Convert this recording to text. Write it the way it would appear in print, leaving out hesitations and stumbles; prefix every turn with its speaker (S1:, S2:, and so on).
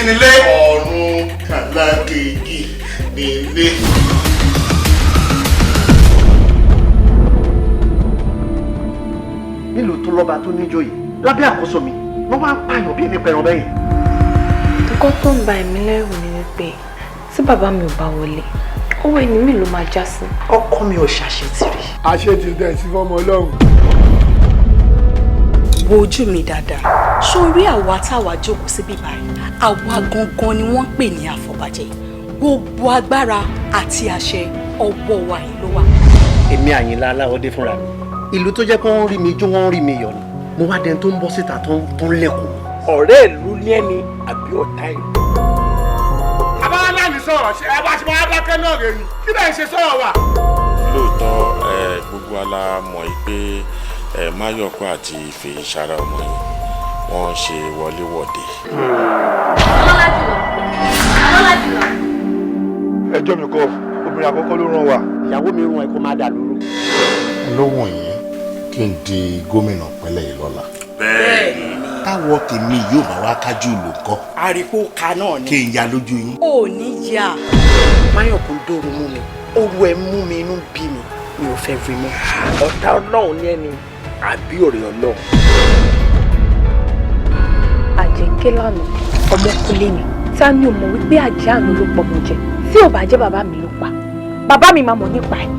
S1: nílé.
S2: Ọ̀run kàlákejì nílé.
S3: nílùú tó lọ́ba tó níjòyè lábẹ́ àkóso mi wọ́n máa ń pààyàn bí ẹni pẹ̀rọ bẹ́yìn.
S4: nǹkan tó ń ba ẹ̀mí lẹ́rù ni wípé tí bàbá mi ò bá wọlé owó ẹni mi ló máa já sí.
S3: ọkọ mi ò ṣàṣetìrì.
S5: àṣetì dẹ̀ sí fọmọ ọlọ́run.
S6: wo ojú mi dáadáa sórí àwa táwa jókòó síbí báyìí àwa gangan ni wọ́n ń pè ní àfọ̀bàjẹ́ gbogbo agbára àti àṣẹ ọwọ́ wa yìí ló wà.
S3: èmi Àyìnlá Aláwọ̀dé fúnra mi ìlú tó jẹ́ pé wọ́n rí mi jó wọ́n rí mi yọ̀ ni mo wá dẹni tó ń bọ́ síta tó ń lẹ́kọ̀ọ́.
S7: ọ̀rẹ́ ìlú ní ẹni àbí ọ̀tá ìlú.
S1: abáwálá mi sọ̀rọ̀ ṣe ẹ bá ti máa dákẹ́ náà rèé kí lẹ́yìn ṣe sọ̀rọ̀ wa.
S8: lóòótọ́ gbogbo ala mọ̀ pé Máyọ̀kọ́ àti Fèyíṣarà ọmọ yìí wọ́n ń ṣe wọléwọ̀de.
S5: ẹjọ́ mi kọ́ obìnrin àkọ́kọ́ ló rán wa.
S3: ìyàwó mi rún ẹ kó má dà lóru.
S2: lóhùn yìí kí n di gómìnà pẹ́lẹ́ yìí lọ́la.
S8: bẹ́ẹ̀ni.
S2: táwọ̀ tèmi yóò bá wá kájú ìlú kọ́.
S7: àríkó ka náà ni.
S2: kí n ya lójú yín.
S6: ò ní yá.
S3: Máyọ̀kọ́ dóoru mú mi oru ẹ mú mi inú bí mi ò fẹ́ rí mọ́.
S7: ọ̀tá ọlọ́run ní ẹni àbí ọ̀rẹ́ ọlọ́run.
S4: àjẹké lánàá ọmọkùnrin mi ta ni ò mọ̀ wípé àjẹ́ àná ló pọ̀ mọ́ jẹ tí ò bá jẹ́ bàbá mi ló pa bàbá mi máa mọ̀ nípa ẹ̀.